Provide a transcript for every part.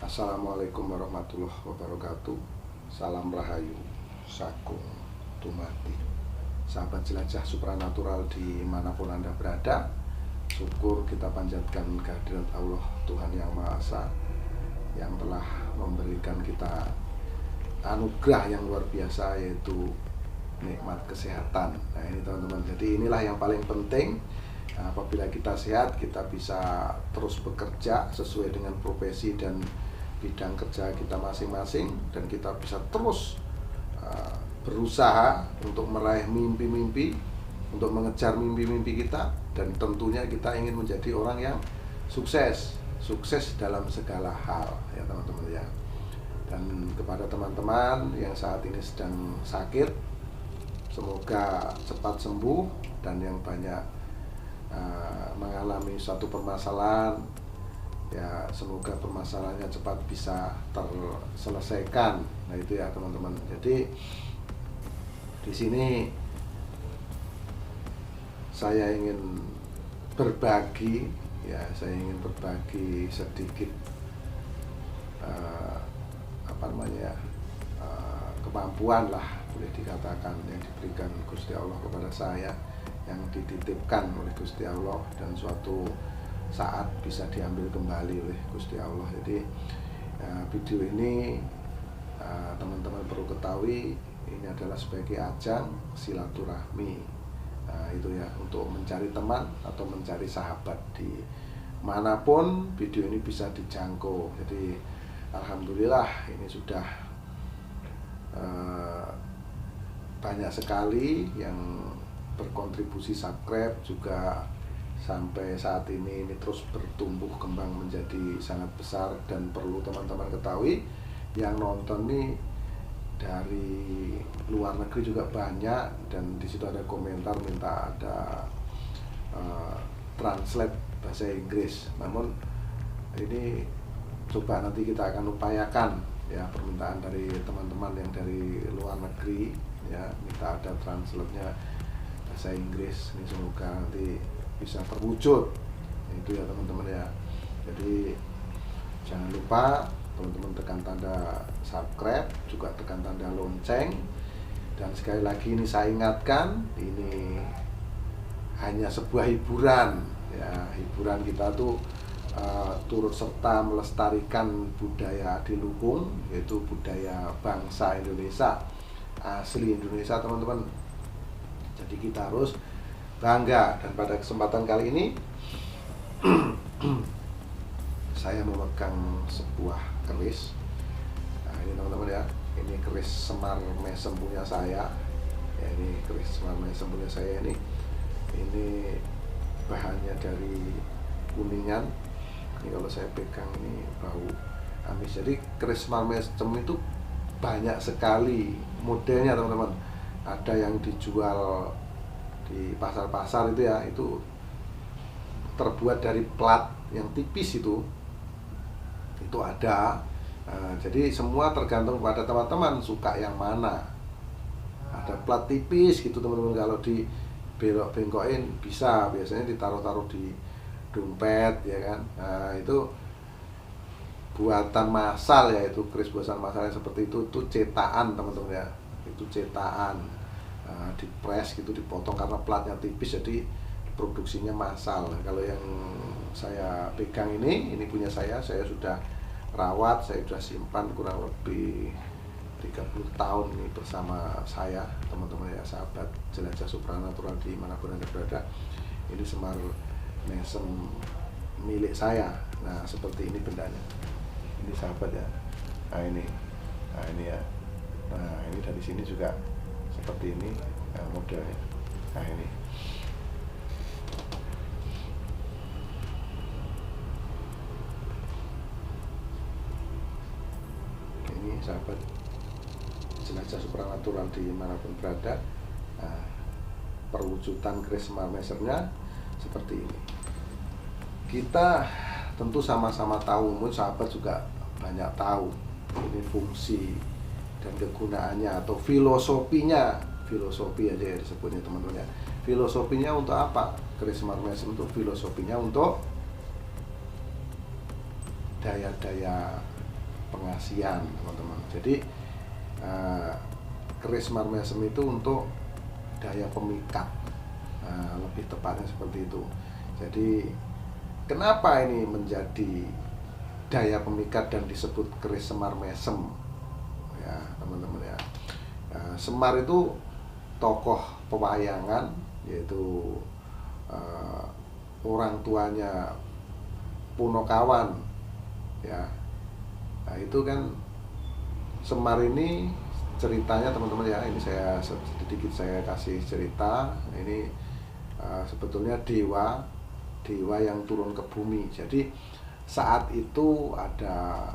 Assalamualaikum warahmatullahi wabarakatuh. Salam rahayu, sagung tumati. Sahabat jelajah supranatural dimanapun Anda berada, syukur kita panjatkan kehadirat Allah Tuhan Yang Maha Esa, yang telah memberikan kita anugerah yang luar biasa, yaitu nikmat kesehatan. Nah ini teman-teman, jadi inilah yang paling penting. Apabila kita sehat, kita bisa terus bekerja sesuai dengan profesi dan bidang kerja kita masing-masing, dan kita bisa terus berusaha untuk meraih mimpi-mimpi, untuk mengejar mimpi-mimpi kita, dan tentunya kita ingin menjadi orang yang sukses dalam segala hal, ya teman-teman ya. Dan kepada teman-teman yang saat ini sedang sakit, semoga cepat sembuh, dan yang banyak mengalami suatu permasalahan, ya semoga permasalahannya cepat bisa terselesaikan. Nah itu ya teman-teman. Jadi di sini saya ingin berbagi, ya saya ingin berbagi sedikit kemampuan lah, boleh dikatakan, yang diberikan Gusti Allah kepada saya, yang dititipkan oleh Gusti Allah, dan suatu saat bisa diambil kembali oleh Gusti Allah. Jadi video ini teman-teman perlu ketahui, ini adalah sebagai ajang silaturahmi, itu ya, untuk mencari teman atau mencari sahabat di manapun video ini bisa dijangkau. Jadi alhamdulillah ini sudah banyak sekali yang berkontribusi subscribe juga, sampai saat ini terus bertumbuh kembang menjadi sangat besar. Dan perlu teman-teman ketahui, yang nonton nih dari luar negeri juga banyak, dan di situ ada komentar minta ada translate bahasa Inggris. Namun ini coba nanti kita akan upayakan ya, permintaan dari teman-teman yang dari luar negeri ya, minta ada translate-nya bahasa Inggris. Ini semoga nanti bisa terwujud. Itu ya teman-teman ya. Jadi jangan lupa teman-teman tekan tanda subscribe, juga tekan tanda lonceng. Dan sekali lagi ini saya ingatkan, ini hanya sebuah hiburan ya. Hiburan kita tuh turut serta melestarikan budaya adiluhung, yaitu budaya bangsa Indonesia, asli Indonesia teman-teman. Jadi kita harus bangga. Dan pada kesempatan kali ini saya memegang sebuah keris. Nah ini teman-teman ya, ini keris Semar Mesem punya saya ya. Ini keris Semar Mesem punya saya. Ini bahannya dari Kuningan. Ini kalau saya pegang ini bau amis. Jadi keris Semar Mesem itu banyak sekali modelnya teman-teman. Ada yang dijual di pasar-pasar itu ya, itu terbuat dari plat yang tipis, itu ada. Jadi semua tergantung pada teman-teman suka yang mana. Ada plat tipis gitu teman-teman, kalau di belok-bengkokin bisa, biasanya ditaruh-taruh di dompet ya kan. Nah itu buatan massal ya, itu keris buatan massal yang seperti itu cetakan teman-teman ya. Itu cetakan, dipres gitu, dipotong karena platnya tipis, jadi produksinya massal. Kalau yang saya pegang ini punya saya sudah rawat, saya sudah simpan kurang lebih 30 tahun ini bersama saya teman-teman ya, sahabat jelajah supranatural dimanapun Anda berada. Ini Semar Mesem milik saya. Nah seperti ini bendanya, ini sahabat ya. Nah ini ya. Nah ini dari sini juga seperti ini modelnya. Nah ini sahabat jelajah supranatural dimanapun berada. Nah, perwujudan keris Semar Mesemnya seperti ini. Kita tentu sama-sama tahu, mungkin sahabat juga banyak tahu ini fungsi dan kegunaannya atau filosofinya. Filosofi aja ya disebutnya teman-teman ya. Filosofinya untuk apa? Keris Semar Mesem itu filosofinya untuk daya-daya pengasian, teman-teman. Jadi keris semar mesem itu untuk daya pemikat, lebih tepatnya seperti itu. Jadi kenapa ini menjadi daya pemikat dan disebut keris semar mesem, ya teman-teman ya. Semar itu tokoh pewayangan, yaitu orang tuanya Punokawan, ya. Nah itu kan Semar ini ceritanya teman-teman ya, ini saya sedikit saya kasih cerita. Ini sebetulnya dewa yang turun ke bumi. Jadi saat itu ada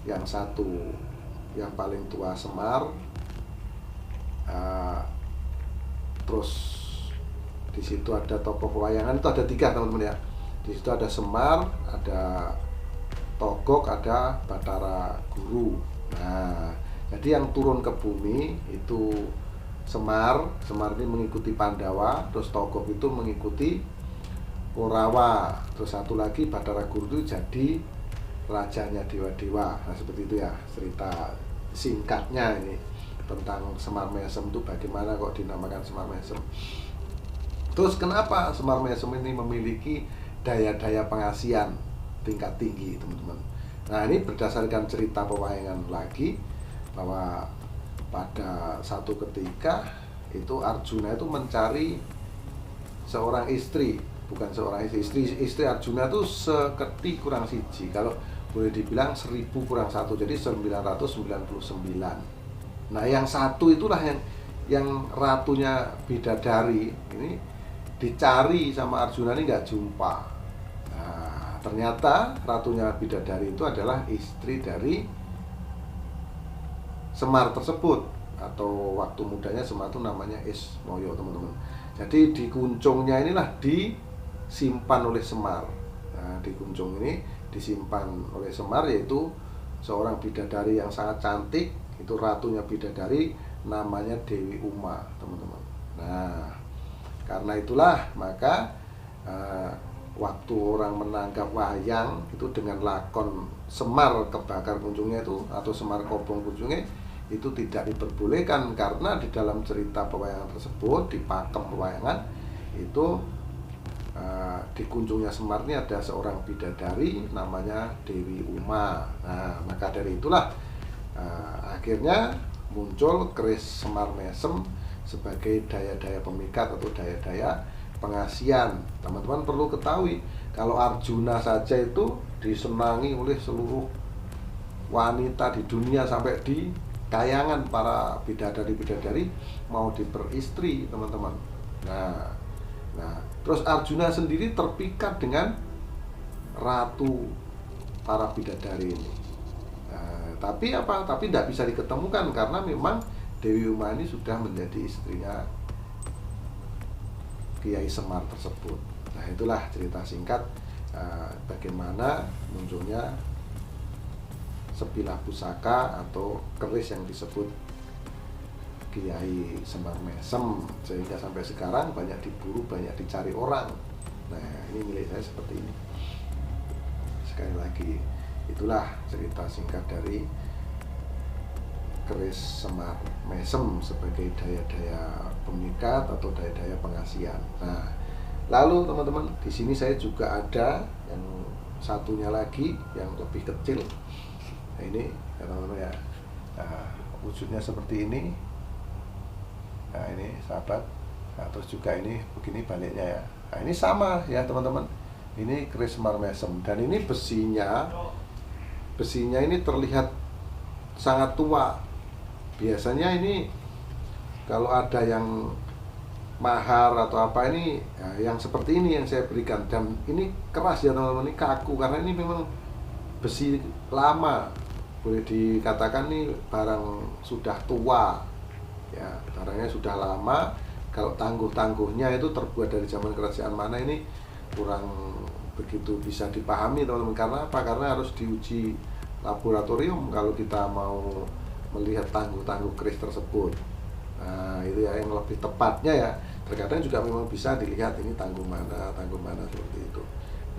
yang satu, yang paling tua Semar, terus di situ ada tokoh pewayangan, itu ada 3 teman-teman ya. Di situ ada Semar, ada Togok, ada Batara Guru. Nah, jadi yang turun ke bumi itu Semar ini mengikuti Pandawa, terus Togok itu mengikuti Korawa, terus satu lagi Batara Guru itu jadi rajanya dewa-dewa. Nah, seperti itu ya cerita singkatnya ini tentang Semar Mesem itu, bagaimana kok dinamakan Semar Mesem. Terus kenapa Semar Mesem ini memiliki daya-daya pengasian tingkat tinggi, teman-teman. Nah, ini berdasarkan cerita pewayangan lagi, bahwa pada satu ketika itu Arjuna itu mencari seorang istri, bukan seorang istri Arjuna itu seketi kurang siji, kalau boleh dibilang 1000 kurang 1, jadi 999. Nah, yang satu itulah yang ratunya bidadari ini dicari sama Arjuna ini nggak jumpa. Nah, ternyata ratunya bidadari itu adalah istri dari Semar tersebut, atau waktu mudanya Semar itu namanya Ismoyo, teman-teman. Jadi di kuncungnya inilah disimpan oleh Semar. Nah, di kuncung ini disimpan oleh Semar, yaitu seorang bidadari yang sangat cantik, itu ratunya bidadari, namanya Dewi Uma, teman-teman. Nah, karena itulah maka waktu orang menangkap wayang itu dengan lakon Semar kebakar kuncungnya itu, atau Semar kobong kuncungnya itu tidak diperbolehkan, karena di dalam cerita pewayangan tersebut, di pakem pewayangan itu di kuncungnya Semar ini ada seorang bidadari namanya Dewi Uma. Nah, maka dari itulah akhirnya muncul keris Semar Mesem sebagai daya-daya pemikat atau daya-daya pengasian. Teman-teman perlu ketahui, kalau Arjuna saja itu disenangi oleh seluruh wanita di dunia, sampai di kayangan para bidadari-bidadari mau diperistri, teman-teman. Nah, terus Arjuna sendiri terpikat dengan ratu para bidadari ini. Tapi tidak bisa diketemukan, karena memang Dewi Uma ini sudah menjadi istrinya Kiai Semar tersebut. Nah, itulah cerita singkat bagaimana munculnya sebilah pusaka atau keris yang disebut Kiai Semar Mesem, sehingga sampai sekarang banyak diburu, banyak dicari orang. Nah, ini milik saya seperti ini. Sekali lagi, itulah cerita singkat dari keris Semar Mesem sebagai daya-daya pemikat atau daya-daya pengasian. Nah, lalu teman-teman, di sini saya juga ada yang satunya lagi yang lebih kecil. Nah, ini ya teman-teman ya, wujudnya seperti ini. Nah, ini sahabat. Nah, terus juga ini begini baliknya ya. Nah, ini sama ya teman-teman. Ini keris Semar Mesem, dan ini besinya ini terlihat sangat tua. Biasanya ini kalau ada yang mahar atau apa ini, yang seperti ini yang saya berikan, dan ini keras ya teman-teman, ini kaku karena ini memang besi lama, boleh dikatakan ini barang sudah tua ya, barangnya sudah lama. Kalau tangguh-tangguhnya itu terbuat dari zaman kerajaan mana, ini kurang begitu bisa dipahami teman-teman. Karena apa? Karena harus diuji laboratorium kalau kita mau melihat tangguh-tangguh keris tersebut. Nah, itu ya yang lebih tepatnya ya. Terkadang juga memang bisa dilihat ini tangguh mana seperti itu.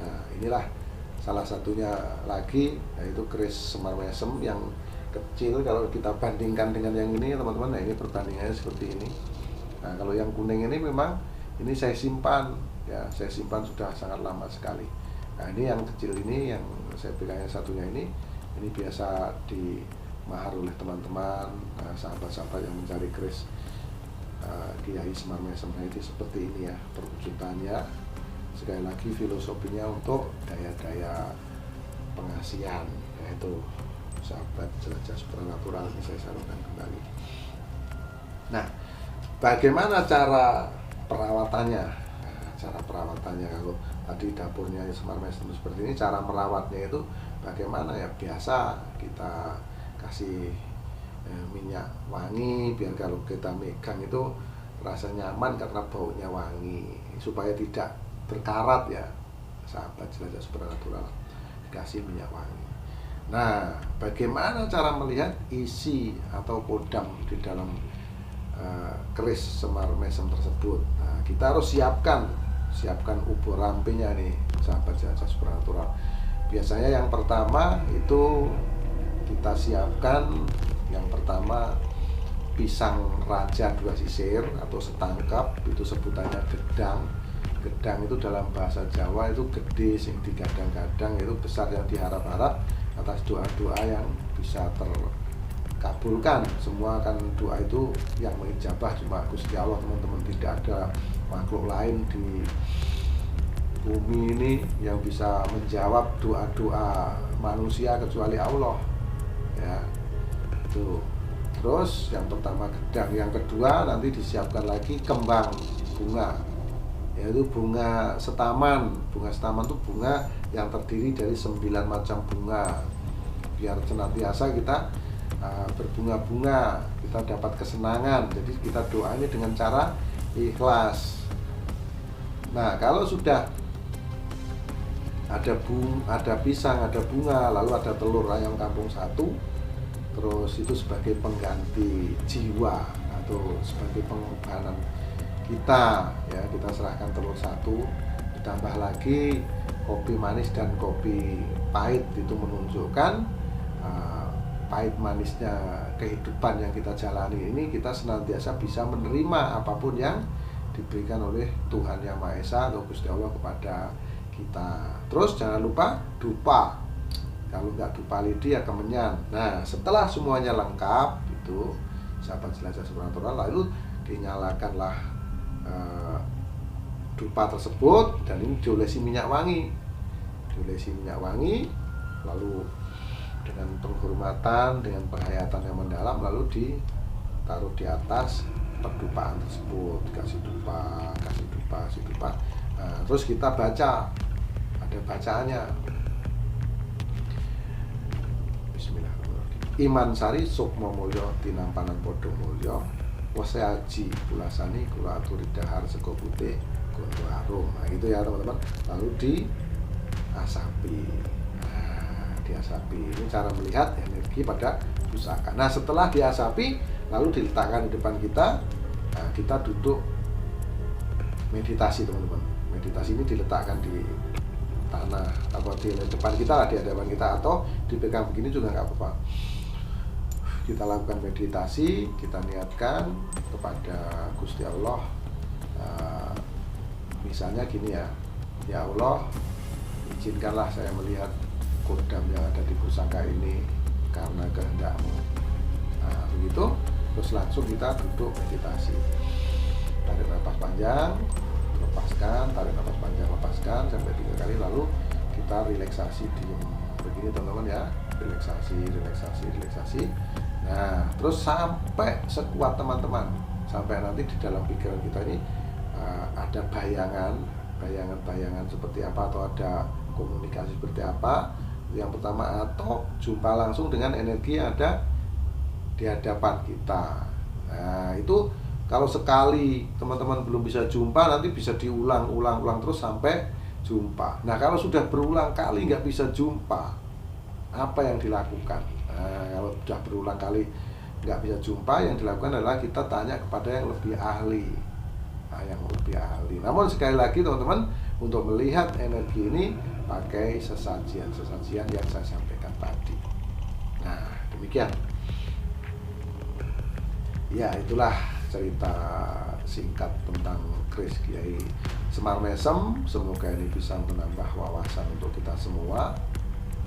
Nah, inilah salah satunya lagi yaitu keris Semar Mesem yang kecil. Kalau kita bandingkan dengan yang ini teman-teman, nah ini perbandingannya seperti ini. Nah kalau yang kuning ini memang ini saya simpan ya, saya simpan sudah sangat lama sekali. Nah ini yang kecil ini yang saya pegang yang satunya ini biasa dimahar oleh teman-teman, sahabat-sahabat yang mencari keris Kiai Semar Mesem. Nah itu seperti ini ya perwujudannya. Sekali lagi filosofinya untuk daya-daya pengasihan, yaitu sahabat jelajah supranatural ini saya sarankan kembali. Nah, bagaimana cara perawatannya? Nah, cara perawatannya kalau tadi dapurnya Semar Mesem seperti ini, cara merawatnya itu bagaimana ya? Biasa kita kasih minyak wangi biar kalau kita megang itu rasa nyaman karena baunya wangi, supaya tidak berkarat ya sahabat jelajah supranatural, dikasih minyak wangi. Nah, bagaimana cara melihat isi atau kodam di dalam keris Semar Mesem tersebut? Nah, kita harus siapkan ubur rampinya nih sahabat jelajah supranatural. Biasanya yang pertama itu kita siapkan, yang pertama pisang raja 2 sisir atau setangkap, itu sebutannya gedang. Gedang itu dalam bahasa Jawa itu gede, sing digadang-gadang, itu besar yang diharap-harap atas doa-doa yang bisa terkabulkan. Semua kan doa itu yang mengijabah cuma Gusti Allah teman-teman, tidak ada makhluk lain di bumi ini yang bisa menjawab doa-doa manusia kecuali Allah ya. Itu. Terus yang pertama gedang, yang kedua nanti disiapkan lagi kembang bunga, yaitu bunga setaman. Bunga setaman itu bunga yang terdiri dari 9 macam bunga, biar senantiasa kita berbunga-bunga, kita dapat kesenangan. Jadi kita doa ini dengan cara ikhlas. Nah kalau sudah ada pisang, ada bunga, lalu ada telur ayam kampung 1, terus itu sebagai pengganti jiwa atau sebagai pengorbanan kita ya, kita serahkan telur 1, ditambah lagi kopi manis dan kopi pahit. Itu menunjukkan pahit manisnya kehidupan yang kita jalani ini, kita senantiasa bisa menerima apapun yang diberikan oleh Tuhan Yang Maha Esa atau Gusti Allah kepada kita. Terus jangan lupa dupa. Kalau nggak dupa lidi ya kemenyan. Nah setelah semuanya lengkap itu sahabat jelajah supranatural, lalu dinyalakanlah dupa tersebut, dan ini diolesi minyak wangi. Lalu dengan penghormatan, dengan penghayatan yang mendalam, lalu ditaruh di atas perdupaan tersebut, kasih dupa. Nah, terus kita baca, ada bacaannya. Bismillahirrahmanirrahim. Iman sari sukma mulya tinampanan padha mulya, wase aji pulasani kula aturi dahar sego putih gondo harum. Nah itu ya teman-teman. Lalu diasapi. Ini cara melihat energi pada pusaka. Nah setelah diasapi lalu diletakkan di depan kita. Nah, kita duduk meditasi teman-teman. Meditasi ini diletakkan di tanah atau di depan kita lah, di hadapan kita, atau dipegang begini juga nggak apa-apa. Kita lakukan meditasi, kita niatkan kepada Gusti Allah. Misalnya gini ya, ya Allah, izinkanlah saya melihat kodam yang ada di pusaka ini karena kehendak-Mu. Nah begitu, terus langsung kita duduk meditasi. Tarik nafas panjang, lepaskan, tarik nafas panjang, lepaskan sampai 3 kali, lalu kita relaksasi diam begini teman-teman ya, relaksasi. Nah terus sampai sekuat teman-teman, sampai nanti di dalam pikiran kita ini ada bayangan seperti apa, atau ada komunikasi seperti apa. Yang pertama, atau jumpa langsung dengan energi yang ada di hadapan kita. Nah itu kalau sekali teman-teman belum bisa jumpa, nanti bisa diulang terus sampai jumpa. Nah kalau sudah berulang kali nggak bisa jumpa, apa yang dilakukan? Nah, kalau sudah berulang kali nggak bisa jumpa, yang dilakukan adalah kita tanya kepada yang lebih ahli. Namun sekali lagi teman-teman, untuk melihat energi ini pakai sesajian-sesajian yang saya sampaikan tadi. Nah, demikian. Ya, itulah cerita singkat tentang Kris Kiai Semar Mesem. Semoga ini bisa menambah wawasan untuk kita semua.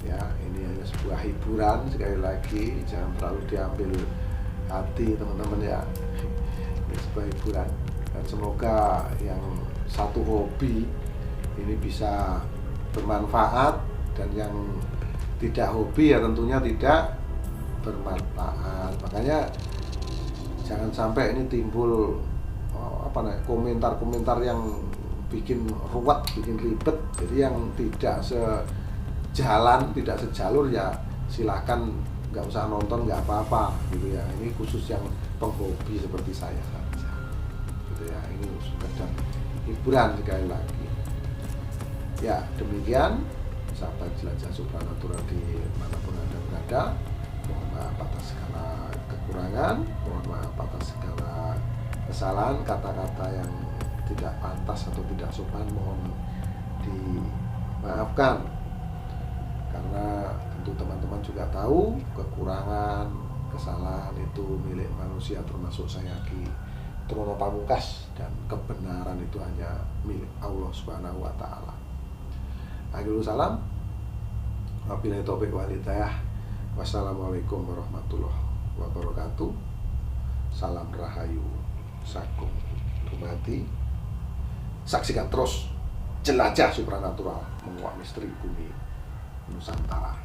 Ya, ini hanya sebuah hiburan, sekali lagi jangan terlalu diambil hati teman-teman ya. Ini sebuah hiburan, dan semoga yang satu hobi ini bisa bermanfaat, dan yang tidak hobi ya tentunya tidak bermanfaat. Makanya jangan sampai ini timbul komentar-komentar yang bikin ruwet, bikin ribet. Jadi yang tidak sejalan, tidak sejalur ya silakan nggak usah nonton, nggak apa-apa gitu ya. Ini khusus yang penghobi seperti saya saja gitu ya. Ini sekedar hiburan sekali lagi. Ya, demikian sahabat jelajah supranatural di manapun Anda berada. Mohon maaf atas segala kekurangan, mohon maaf atas segala kesalahan, kata-kata yang tidak pantas atau tidak sopan mohon dimaafkan. Karena tentu teman-teman juga tahu kekurangan, kesalahan itu milik manusia, termasuk saya Ki Trono Pamungkas, dan kebenaran itu hanya milik Allah Subhanahu wa taala. Akhirul salam. Wabillahi taufiq wal hidayah. Wassalamualaikum warahmatullahi wabarakatuh. Salam rahayu sakum dumadi. Saksikan terus Jelajah Supranatural menguak misteri bumi Nusantara.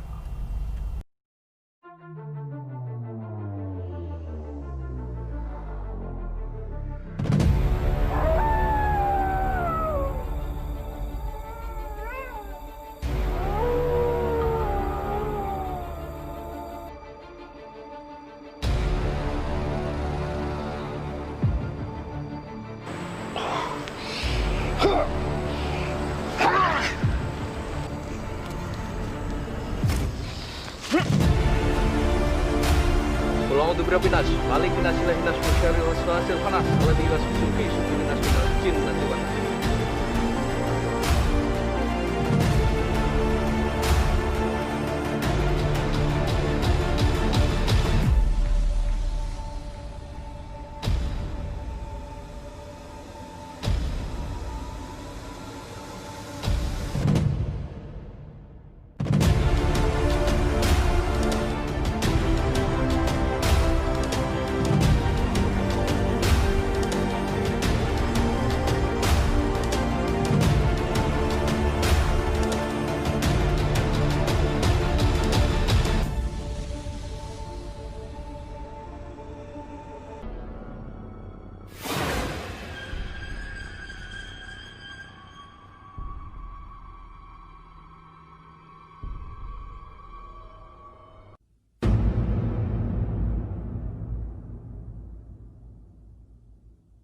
Wallahu berapa nas, malik nas ilahi nas musyari wasfasil fanas, alladhi wasfusul fi sukurin nas minal jin dan